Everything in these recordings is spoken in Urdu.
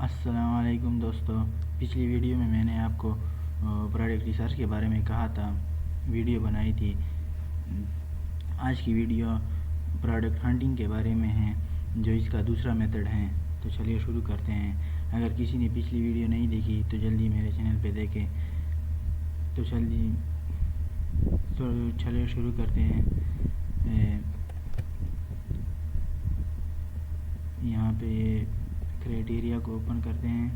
السلام علیکم دوستو، پچھلی ویڈیو میں نے آپ کو پروڈکٹ ریسرچ کے بارے میں کہا تھا، ویڈیو بنائی تھی۔ آج کی ویڈیو پروڈکٹ ہنٹنگ کے بارے میں ہے، جو اس کا دوسرا میتھڈ ہے۔ تو چلیے شروع کرتے ہیں۔ اگر کسی نے پچھلی ویڈیو نہیں دیکھی تو جلدی میرے چینل پہ دیکھیں۔ تو چلیے شروع کرتے ہیں۔ یہاں پہ کرائٹیریا کو اوپن کرتے ہیں،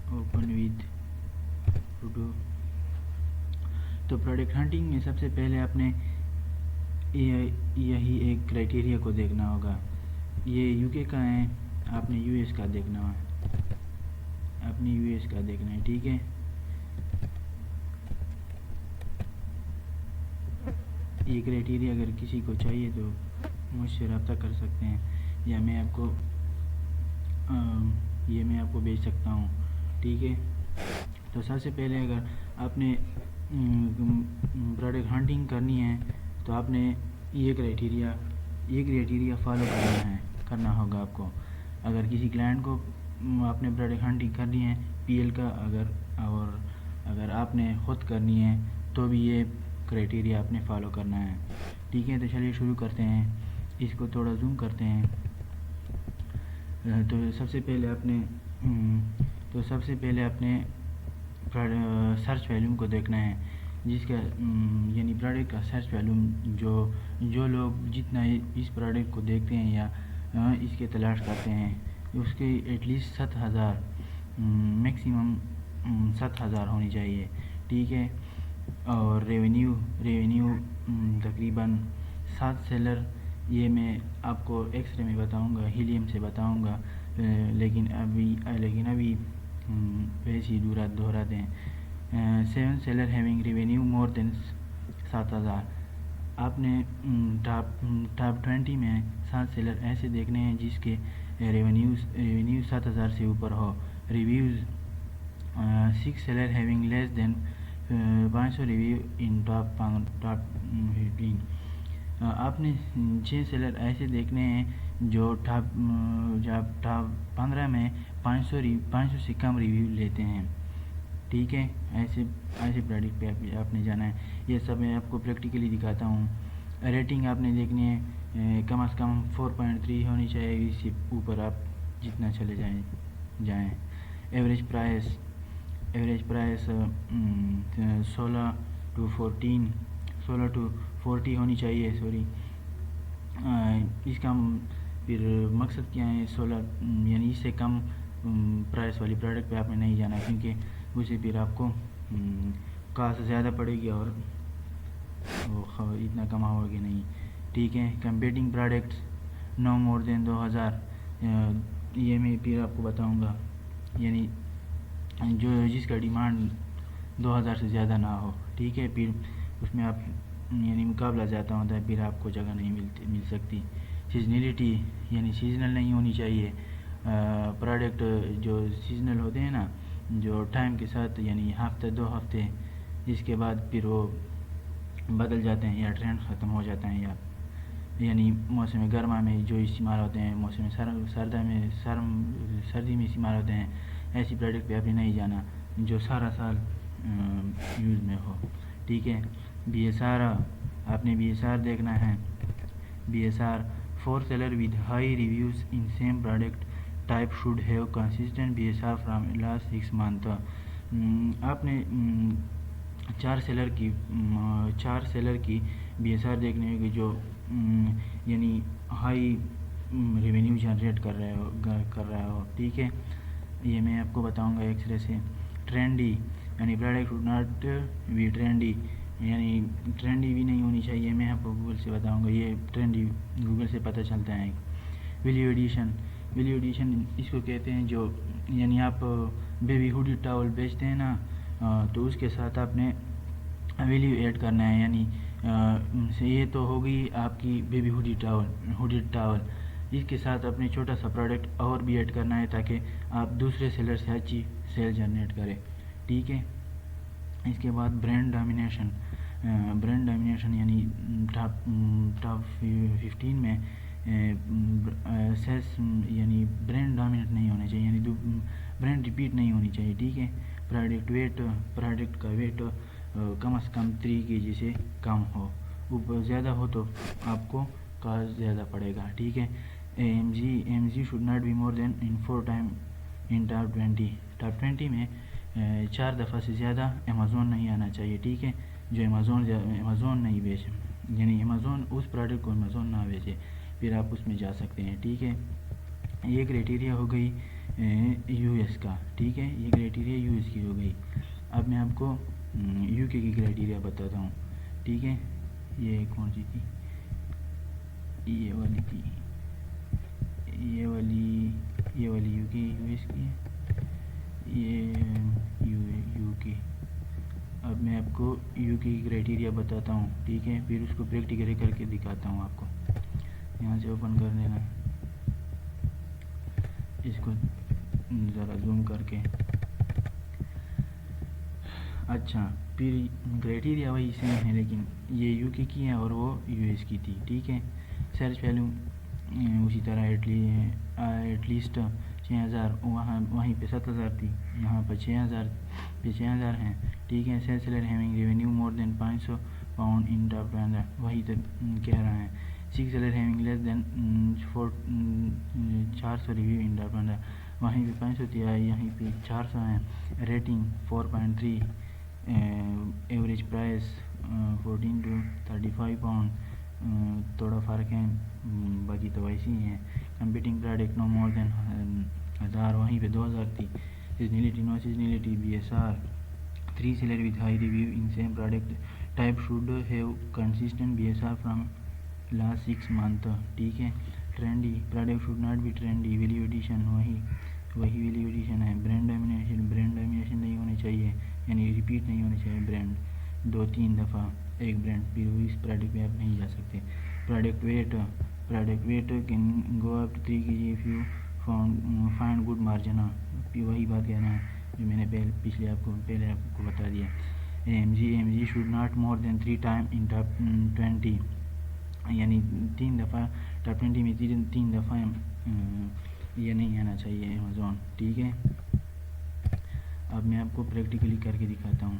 اوپن وتھ فوٹو۔ تو پروڈکٹ ہنٹنگ میں سب سے پہلے آپ نے یہی ایک کرائٹیریا کو دیکھنا ہوگا۔ یہ یو کے کا ہے، آپ نے یو ایس کا دیکھنا ہے، اپنی یو ایس کا دیکھنا ہے، ٹھیک ہے۔ یہ کرائٹیریا اگر کسی کو چاہیے تو مجھ سے رابطہ کر سکتے ہیں، یا میں آپ کو بھیج سکتا ہوں، ٹھیک ہے۔ تو سب سے پہلے اگر آپ نے پروڈکٹ ہنٹنگ کرنی ہے تو آپ نے یہ کرائٹیریا فالو کرنا ہوگا آپ کو۔ اگر کسی کلائنٹ کو آپ نے پروڈکٹ ہنٹنگ کرنی ہے پی ایل کا، اگر آپ نے خود کرنی ہے تو بھی یہ کرائٹیریا آپ نے فالو کرنا ہے، ٹھیک ہے۔ تو چلیے شروع کرتے ہیں، اس کو تھوڑا زوم کرتے ہیں۔ تو سب سے پہلے آپ نے سرچ ویلیوم کو دیکھنا ہے، جس کا یعنی پروڈکٹ کا سرچ ویلیوم جو لوگ جتنا اس پروڈکٹ کو دیکھتے ہیں یا اس کے تلاش کرتے ہیں، اس کے ایٹ لیسٹ 7,000 میکسیمم 7,000 ہونی چاہیے، ٹھیک ہے۔ اور ریونیو تقریباً 7 سیلر، یہ میں آپ کو ایکس رے میں بتاؤں گا، ہیلیم سے بتاؤں گا، لیکن ابھی ویسے ہی دہراتے ہیں۔ 7 سیلر ہیونگ ریونیو مور دین 7,000۔ آپ نے ٹاپ 20 میں 7 سیلر ایسے دیکھنے ہیں جس کے ریونیو 7,000 سے اوپر ہو۔ Reviews 6 seller having less then 500 review in top 15۔ آپ نے 6 سیلر ایسے دیکھنے ہیں جو ٹاپ 15 میں 500 سے کم ریویو لیتے ہیں، ٹھیک ہے۔ ایسے پروڈکٹ پہ آپ نے جانا ہے۔ یہ سب میں آپ کو پریکٹیکلی دکھاتا ہوں۔ ریٹنگ آپ نے دیکھنی ہے، کم از کم 4.3 ہونی چاہیے، اس سے اوپر آپ جتنا چلے جائیں۔ ایوریج پرائس 16 to 40 ہونی چاہیے، اس کا پھر مقصد کیا ہے؟ 16 یعنی اس سے کم پرائس والی پروڈکٹ پہ آپ نے نہیں جانا، کیونکہ اسے پھر آپ کو کاسٹ زیادہ پڑے گی اور اتنا کماؤ گے نہیں، ٹھیک ہے۔ کمپیٹنگ پروڈکٹس نو مور دین 2,000، یہ میں پھر آپ کو بتاؤں گا، یعنی جس کا ڈیمانڈ 2,000 سے زیادہ نہ ہو، ٹھیک ہے۔ پھر اس میں آپ یعنی مقابلہ زیادہ ہوتا ہے، پھر آپ کو جگہ نہیں مل سکتی۔ سیزنیلٹی یعنی سیزنل نہیں ہونی چاہیے۔ پروڈکٹ جو سیزنل ہوتے ہیں نا، جو ٹائم کے ساتھ یعنی ہفتہ 2 ہفتے، اس کے بعد پھر وہ بدل جاتے ہیں یا ٹرینڈ ختم ہو جاتا ہے، یعنی موسم گرما میں جو استعمال ہوتے ہیں، موسم سردی میں استعمال ہوتے ہیں، ایسی پروڈکٹ پہ ابھی نہیں جانا جو سارا سال یوز میں ہو، ٹھیک ہے۔ بی ایس آر آپ نے بی ایس آر دیکھنا ہے۔ Be S are 4 seller with high reviews in same product type should have consistent B S R from last 6 month. آپ نے 4 سیلر کی بی ایس آر دیکھنے ہوگی جو یعنی ہائی ریونیو جنریٹ کر رہا ہو، ٹھیک ہے۔ یہ میں آپ کو بتاؤں گا ایکس رے سے۔ ٹرینڈی یعنی product should not be trendy, یعنی ٹرینڈی بھی نہیں ہونی چاہیے، میں آپ کو گوگل سے بتاؤں گا، یہ ٹرینڈی گوگل سے پتہ چلتا ہے۔ ویلیو ایڈیشن اس کو کہتے ہیں، جو یعنی آپ بیبی ہوڈی ٹاول بیچتے ہیں نا، تو اس کے ساتھ آپ نے ویلیو ایڈ کرنا ہے، یعنی یہ تو ہوگی آپ کی بیبی ہوڈی ٹاول، اس کے ساتھ اپنے چھوٹا سا پروڈکٹ اور بھی ایڈ کرنا ہے تاکہ آپ دوسرے سیلر سے اچھی سیل جنریٹ کریں، ٹھیک ہے۔ اس کے بعد برانڈ ڈومینیشن یعنی ٹاپ 15 میں سیلس یعنی برانڈ ڈومینیٹ نہیں ہونا چاہیے، یعنی برانڈ ریپیٹ نہیں ہونی چاہیے، ٹھیک ہے. پروڈکٹ کا ویٹ کم از کم 3 kg سے کم ہو، اوپر زیادہ ہو تو آپ کو کاسٹ زیادہ پڑے گا، ٹھیک ہے. M G should not be more than in 4 time in top 20 میں 4 دفعہ سے زیادہ امیزون نہیں آنا چاہیے، ٹھیک ہے. جو امیزون نہیں بیچے، یعنی امیزون اس پروڈکٹ کو امیزون نہ بیچے، پھر آپ اس میں جا سکتے ہیں، ٹھیک ہے. یہ کرائٹیریا ہو گئی یو ایس کا، ٹھیک ہے. یہ کرائٹیریا یو ایس کی ہو گئی. اب میں آپ کو یو کے کی کرائٹیریا بتاتا ہوں، ٹھیک ہے. یہ کون سی تھی؟ یہ والی تھی، یہ والی یو ایس کی ہے، یہ یو کے. اب میں آپ کو یو کے کی کرائٹیریا بتاتا ہوں، ٹھیک ہے. پھر اس کو پریکٹیکلی کر کے دکھاتا ہوں آپ کو. یہاں سے اوپن کر دینا، اس کو ذرا زوم کر کے. اچھا، پھر کرائٹیریا وہی سیم ہے، لیکن یہ یو کے کی ہے اور وہ یو ایس کی تھی، ٹھیک ہے. سرچ ویلیو اسی طرح ایٹ لیسٹ 6000، وہیں پہ 7000 تھی، یہاں پہ 6000 ہیں، ٹھیک ہے. سیلر ہیونگ ریونیو مور دین 500 پاؤنڈ ان ٹاپ 15، وہی تو کہہ رہا ہے. 6 seller having less then 400 review in top 15، وہیں پہ 500 تھی، یہیں پہ 400 ہیں. Rating 4.3، average price 14 to 35 pound, تھوڑا فرق ہے، باقی تو ویسے ہی ہیں. کمپیٹنگ پروڈکٹ نو مور دین 1000، وہیں پہ 2000 تھی. Seasonality no seasonality, B S R 3 seller with high review in same product type should have consistent B S R from last 6 months، ٹھیک ہے. Trendy product should not be trendy, value addition وہی ویلیو ایڈیشن ہے. برانڈ ڈومینیشن نہیں ہونی چاہیے، یعنی ریپیٹ نہیں ہونی چاہیے برانڈ 2-3 دفعہ ایک برانڈ، پھر اس پروڈکٹ پہ آپ نہیں جا سکتے. Product weight can go up to 3 kg if you find good margin. وہی بات کہنا ہے جو میں نے پہلے آپ کو بتا دیا. M G should not more than 3 time in top 20، یعنی 3 دفعہ ٹاپ 20 میں 3 دفعہ یہ نہیں آنا چاہیے امیزون، ٹھیک ہے. اب میں آپ کو پریکٹیکلی کر کے دکھاتا ہوں.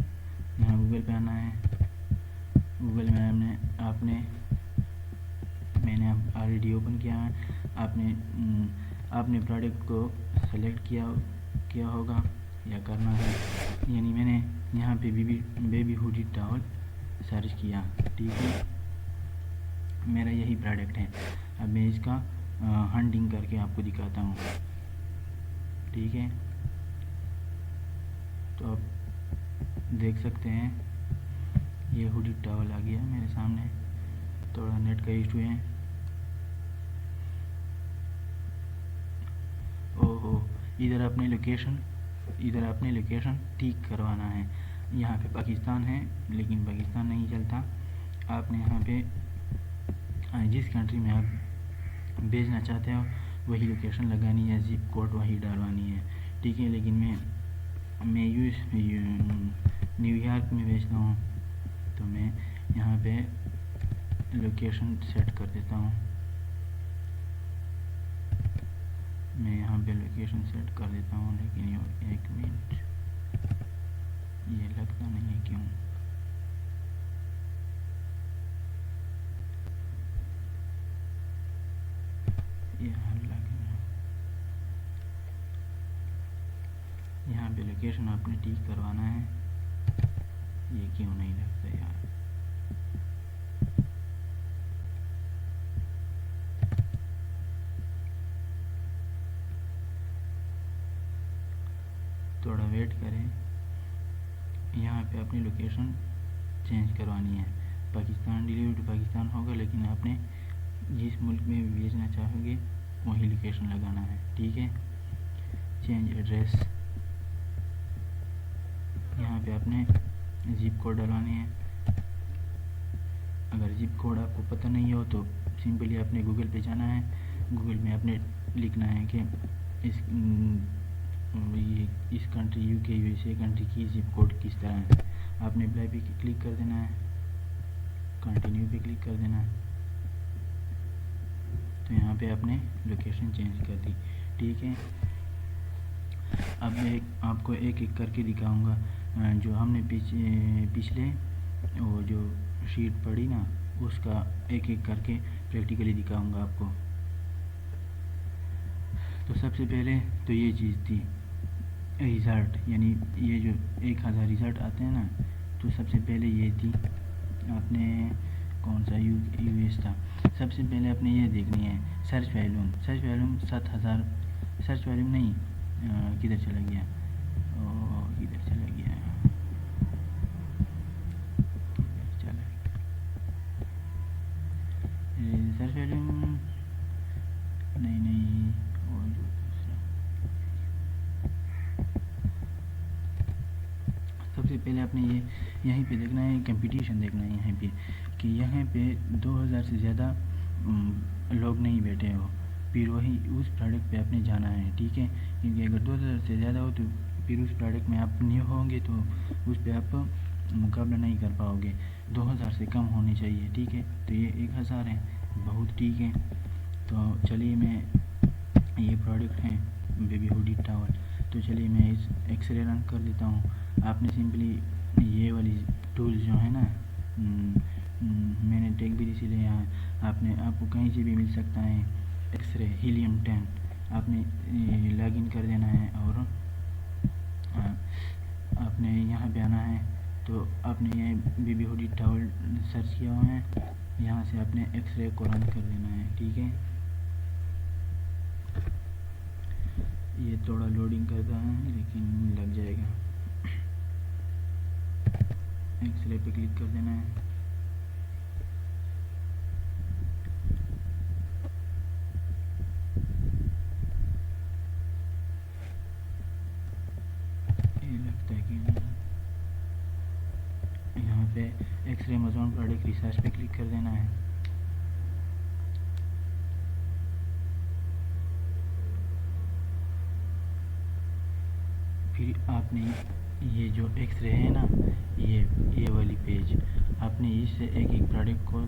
یہاں گوگل پہ آنا ہے. گوگل میں میں نے آلریڈی اوپن کیا ہے. آپ نے پروڈکٹ کو سلیکٹ کیا ہوگا یا کرنا ہے، یعنی میں نے یہاں پہ بیبی ہوڈی ٹاول سرچ کیا، ٹھیک ہے. میرا یہی پروڈکٹ ہے. اب میں اس کا ہنٹنگ کر کے آپ کو دکھاتا ہوں، ٹھیک ہے. تو آپ دیکھ سکتے ہیں یہ ہوڈی ٹاول آ گیا میرے سامنے. تھوڑا نیٹ کا ایشو ہے. ادھر اپنے لوکیشن ٹھیک کروانا ہے. یہاں پہ پاکستان ہے لیکن پاکستان نہیں چلتا. آپ نے یہاں پہ جس کنٹری میں آپ بھیجنا چاہتے ہو وہی لوکیشن لگانی ہے، زپ کوڈ وہی ڈالوانی ہے، ٹھیک ہے. لیکن میں نیو یارک میں بھیجتا ہوں، تو میں یہاں پہ لوکیشن سیٹ کر دیتا ہوں. لیکن ایک منٹ، یہ لگتا نہیں ہے کیوں. یہاں پہ لوکیشن آپ نے ٹھیک کروانا ہے. یہ کیوں نہیں لگتا یار؟ تھوڑا ویٹ کریں. یہاں پہ اپنی لوکیشن چینج کروانی ہے. پاکستان ڈیلیور ٹو پاکستان ہوگا، لیکن آپ نے جس ملک میں بھیجنا چاہو گے وہی لوکیشن لگانا ہے، ٹھیک ہے. چینج ایڈریس، یہاں پہ آپ نے زپ کوڈ ڈالوانے ہیں. اگر زپ کوڈ آپ کو پتہ نہیں ہو تو سمپلی آپ نے گوگل پہ جانا ہے. گوگل میں آپ نے لکھنا ہے کہ اس کنٹری یو کے یو ایس اے کنٹری کی زپ کوڈ کس طرح ہے. آپ نے اپلائی پہ کلک کر دینا ہے، کنٹینیو پہ کلک کر دینا ہے. تو یہاں پہ آپ نے لوکیشن چینج کر دی، ٹھیک ہے. اب میں آپ کو ایک ایک کر کے دکھاؤں گا، جو ہم نے پچھلے وہ جو شیٹ پڑھی نا اس کا ایک ایک کر کے پریکٹیکلی دکھاؤں گا آپ کو۔ تو سب سے پہلے تو یہ چیز تھی ریزلٹ، یعنی یہ جو 1000 ریزلٹ آتے ہیں نا، تو سب سے پہلے یہ تھی آپ نے کون سا یو ایس تھا، سب سے پہلے آپ نے یہ دیکھنی ہے سرچ ویلیوم 7000، سرچ ویلیوم نہیں، کدھر چلا گیا، سرچ ویلیوم نہیں، اور جو سب سے پہلے آپ نے یہیں پہ دیکھنا ہے، کمپٹیشن دیکھنا ہے یہیں پہ کہ یہاں پہ 2000 سے زیادہ لوگ نہیں بیٹھے ہو، پھر وہی اس پروڈکٹ پہ آپ نے جانا ہے، ٹھیک ہے، کیونکہ اگر 2000 سے زیادہ ہو تو پھر اس پروڈکٹ میں آپ نیو ہوں گے تو اس پہ آپ مقابلہ نہیں کر پاؤ گے، 2000 سے کم ہونی چاہیے، ٹھیک ہے، تو یہ 1000 ہے، بہت ٹھیک ہے۔ تو چلیے میں یہ پروڈکٹ ہے بیبی ہوڈی ٹاول، تو چلیے میں اس ایکس رے رن کر دیتا ہوں۔ آپ نے سمپلی یہ والی ٹولز جو ہے نا، میں نے ٹیک بھی اسی لیے یہاں آپ کو کہیں سے بھی مل سکتا ہے، ایکس رے ہیلیم 10 آپ نے لاگ ان کر دینا ہے، اور آپ نے یہاں پہ آنا ہے، تو آپ نے یہ بیبی ہوڈی ٹاول سرچ کیا ہوا ہے، یہاں سے آپ نے ایکس رے کو رن کر دینا ہے، ٹھیک ہے۔ یہ تھوڑا لوڈنگ کرتا ہے لیکن لگ جائے گا، ایکس رے پہ کلک کر دینا ہے۔ یہ لگتا ہے کہ یہاں پہ X ray Amazon product research پہ کلک کر دینا ہے۔ پھر آپ نے یہ جو ایکس رے ہے نا، یہ والی پیج آپ نے اس سے ایک ایک پروڈکٹ کو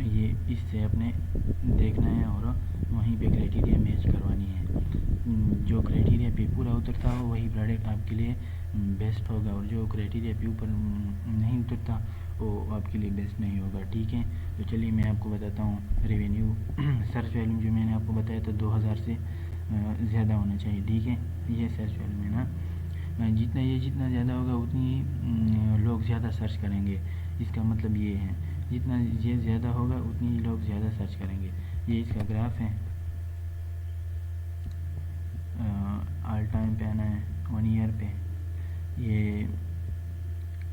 یہ اس سے آپ نے دیکھنا ہے، اور وہیں پہ کرائٹیریا میچ کروانی ہے، جو کرائٹیریا پہ پورا اترتا ہو وہی پروڈکٹ آپ کے لیے بیسٹ ہوگا، اور جو کرائٹیریا پہ اوپر نہیں اترتا وہ آپ کے لیے بیسٹ نہیں ہوگا، ٹھیک ہے۔ تو چلیے میں آپ کو بتاتا ہوں ریونیو سرچ ویلیوم جو میں نے آپ کو بتایا تھا 2000 سے زیادہ ہونا چاہیے، ٹھیک ہے، یہ سرچ ویلیوم ہے نا، جتنا زیادہ ہوگا اتنی لوگ زیادہ سرچ کریں گے، اس کا مطلب یہ ہے جتنا یہ زیادہ ہوگا اتنی لوگ زیادہ سرچ کریں گے۔ یہ اس کا گراف ہے، آل ٹائم پہ آنا ہے 1 ایئر پہ، یہ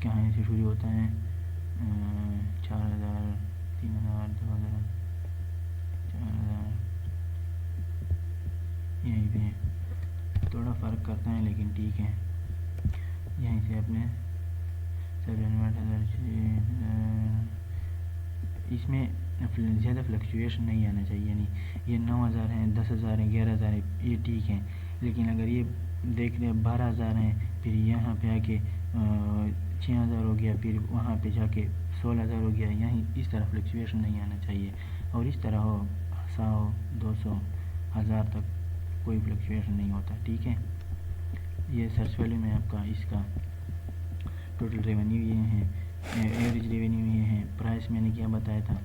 کہاں سے شروع ہوتا ہے، 4000 3000 2000 4000، یہیں پہ تھوڑا فرق کرتا ہے لیکن ٹھیک ہے، یہیں سے اپنے 78000 اس میں زیادہ فلکچویشن نہیں آنا چاہیے، یعنی یہ 9000 ہیں، 10000 ہیں، 11000 ہیں، یہ ٹھیک ہیں، لیکن اگر یہ دیکھ لیں 12000 ہیں، پھر یہاں پہ آ کے 6000 ہو گیا، پھر وہاں پہ جا کے 16000 ہو گیا، یہیں اس طرح فلکچویشن نہیں آنا چاہیے، اور اس طرح ہو 100 200 1000 تک کوئی فلکچویشن نہیں ہوتا، ٹھیک ہے۔ یہ سرچ ویلیو میں آپ کا اس کا ٹوٹل ریونیو یہ ہے، ایوریج ریونیو یہ ہے، پرائس میں نے کیا بتایا تھا،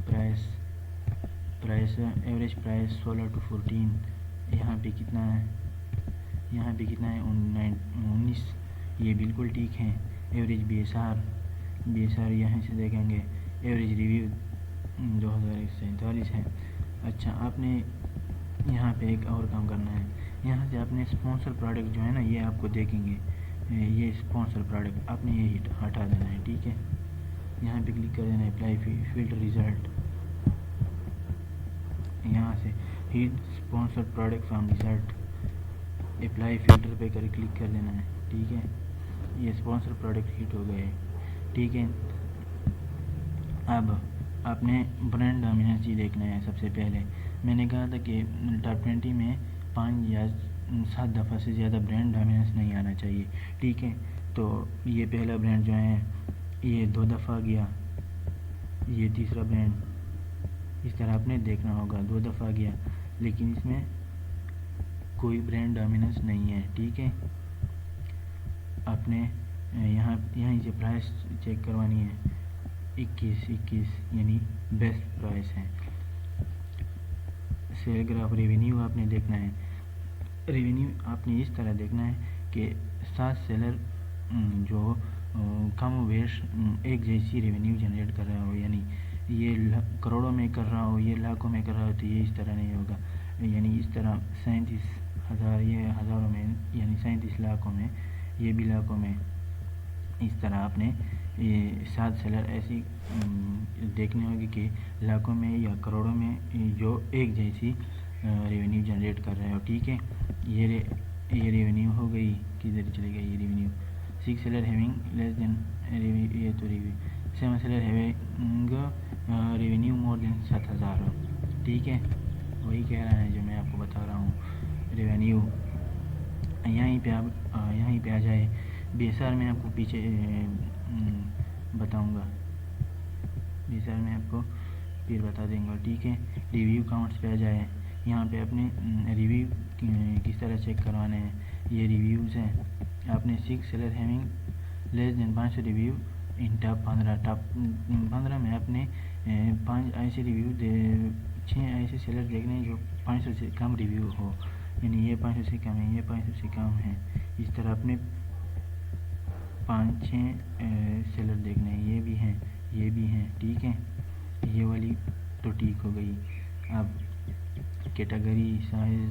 پرائس ایوریج پرائس 16 to 14، یہاں پہ کتنا ہے، 19، یہ بالکل ٹھیک ہے۔ ایوریج بی ایس آر یہاں سے دیکھیں گے، ایوریج ریویو 2147 ہے۔ اچھا، آپ نے یہاں پہ ایک اور کام کرنا ہے، یہاں سے آپ نے اسپانسر پروڈکٹ جو ہے نا، یہ آپ کو دیکھیں گے، یہ اسپانسر پروڈکٹ آپ نے یہ ہٹا دینا ہے، ٹھیک ہے، یہاں پہ کلک کر دینا ہے، اپلائی فلٹر ریزلٹ، یہاں سے ہٹ sponsor product from result, apply filter پہ کلک کر دینا ہے، ٹھیک ہے، یہ اسپانسر پروڈکٹ ہٹ ہو گئے، ٹھیک ہے۔ اب آپ نے برانڈ ڈومیننسی دیکھنا ہے، سب سے پہلے میں نے کہا تھا کہ ٹاپ 20 میں 5 یا 7 دفعہ سے زیادہ برانڈ ڈومیننس نہیں آنا چاہیے، ٹھیک ہے، تو یہ پہلا برانڈ جو ہے یہ 2 دفعہ گیا، یہ تیسرا برانڈ اس طرح آپ نے دیکھنا ہوگا 2 دفعہ گیا، لیکن اس میں کوئی برانڈ ڈومیننس نہیں ہے، ٹھیک ہے. آپ نے یہیں سے پرائس چیک کروانی ہے. 21 یعنی بیسٹ پرائس ہے. سیل گراف ریونیو آپ نے دیکھنا ہے. ریونیو آپ نے اس طرح دیکھنا ہے کہ 7 سیلر جو کم و بیش ایک جیسی ریونیو جنریٹ کر رہا ہو، یعنی یہ کروڑوں میں کر رہا ہو، یہ لاکھوں میں کر رہا ہو، تو یہ اس طرح نہیں ہوگا. یعنی اس طرح 37,000 یہ ہزاروں میں، یعنی 37 لاکھوں میں، یہ بھی لاکھوں میں. اس طرح آپ نے 7 سیلر ایسی دیکھنے ہوگی کہ لاکھوں میں یا کروڑوں میں جو ایک جیسی ریونیو جنریٹ کر رہے ہو، ٹھیک ہے. یہ ریونیو ہو گئی. کدھر چلے گئی یہ ریونیو؟ 6 سیلر ہیونگ لیس دین یہ تو ریونیو. 7 سیلر ہیونگ ریونیو مور دین 7,000، ٹھیک ہے. وہی کہہ رہا ہے جو میں آپ کو بتا رہا ہوں. ریونیو یہیں پہ آ جائے. BSR میں آپ کو پیچھے بتاؤں گا، BSR میں آپ کو پھر بتا دیں گا، ٹھیک ہے. ریویو کاؤنٹس پہ آ جائے. یہاں پہ اپنے ریویو کس طرح چیک کروانے ہیں. یہ ریویوز ہیں. آپ نے 6 seller having less then 500 review in top 15. Top 15 میں آپ نے 5 ایسے ریویو 6 ایسے سیلر دیکھنے ہیں جو 500 سے کم ریویو ہو. یعنی یہ 500 سے کم ہے، یہ 500 سے کم ہے. اس طرح آپ نے 5-6 سیلر دیکھنے ہیں. یہ بھی ہیں، یہ بھی ہیں، ٹھیک ہے. یہ والی تو ٹھیک ہو گئی. اب کیٹیگری سائز،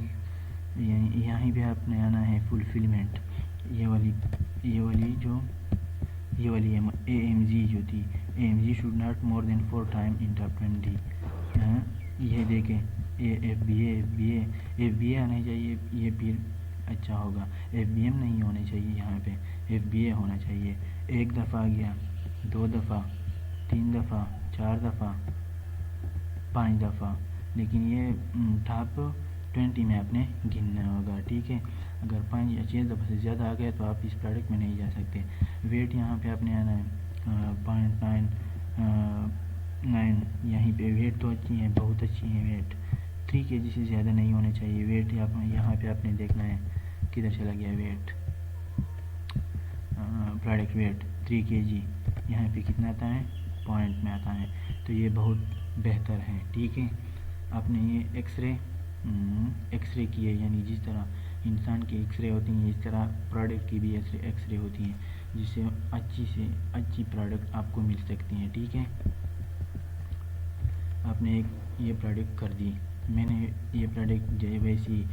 یعنی یہیں پہ آپ نے آنا ہے. فلفلمنٹ، یہ والی AMG جو تھی، AMG should not more than 4 time in top 20. یہ دیکھیں FBA آنا چاہیے. یہ پھر اچھا ہوگا. FBM نہیں ہونے چاہیے. یہاں پہ FBA ہونا چاہیے. 1 دفعہ آ گیا، 2 دفعہ، 3 دفعہ، 4 دفعہ، 5 دفعہ. لیکن یہ ٹاپ 20 میں آپ نے گننا ہوگا، ٹھیک ہے. اگر 5 یا 6 دفعہ سے زیادہ آ گیا تو آپ اس پروڈکٹ میں نہیں جا سکتے. ویٹ یہاں پہ آپ نے آنا ہے 0.9. یہیں پہ ویٹ تو اچھی ہیں، بہت اچھی ہیں. ویٹ 3 kg سے زیادہ نہیں ہونے چاہیے. ویٹ یہاں پہ آپ نے دیکھنا ہے. کدھر چلا گیا ویٹ؟ Product wait 3 kg. یہاں پہ کتنا آتا ہے؟ پوائنٹ میں آتا ہے. تو یہ بہت بہتر ہے، ٹھیک ہے. آپ نے یہ ایکس رے کی ہے، یعنی جس طرح انسان کی ایکس رے ہوتی ہیں اس طرح پروڈکٹ کی بھی ایکس رے ہوتی ہیں، جس سے اچھی سے اچھی پروڈکٹ آپ کو مل سکتی ہیں، ٹھیک ہے. آپ نے یہ پروڈکٹ کر دی. میں نے یہ پروڈکٹ ویسی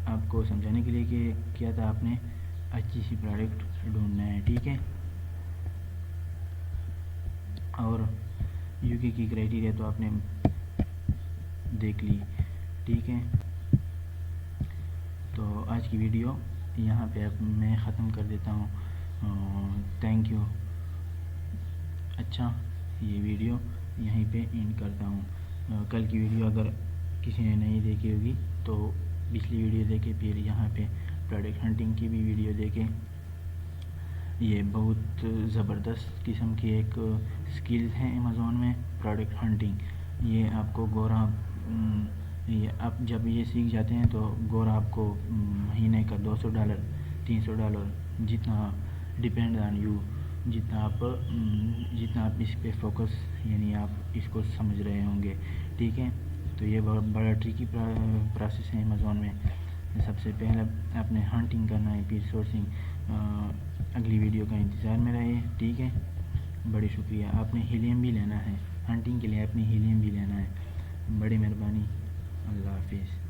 آپ کو سمجھانے کے لیے کہ کیا تھا، آپ نے اچھی سی پروڈکٹ ڈھونڈنا ہے، ٹھیک ہے. اور UK کی کرائٹیریا تو آپ نے دیکھ لی، ٹھیک ہے. تو آج کی ویڈیو یہاں پہ میں ختم کر دیتا ہوں. Thank you. اچھا، یہ ویڈیو یہیں پہ اینڈ کرتا ہوں. کل کی ویڈیو اگر کسی نے نہیں دیکھی ہوگی تو پچھلی ویڈیو دیکھے، پھر یہاں پہ پروڈکٹ ہنٹنگ کی بھی ویڈیو دیکھیں. یہ بہت زبردست قسم کی ایک سکل ہے امیزون میں، پروڈکٹ ہنٹنگ. یہ آپ کو گورا آپ جب یہ سیکھ جاتے ہیں تو گورا آپ کو مہینے کا $200 $300 جتنا ڈپینڈ آن یو، جتنا آپ اس پہ فوکس، یعنی آپ اس کو سمجھ رہے ہوں گے، ٹھیک ہے. تو یہ بڑا ٹرکی پروسیس ہے امیزون میں. سب سے پہلے آپ نے ہنٹنگ کرنا ہے، پھر سورسنگ. اگلی ویڈیو کا انتظار میں رہے، ٹھیک ہے. بڑی شکریہ. آپ نے ہیلیم بھی لینا ہے ہنٹنگ کے لیے، آپ نے ہیلیم بھی لینا ہے. بڑی مہربانی. اللہ حافظ.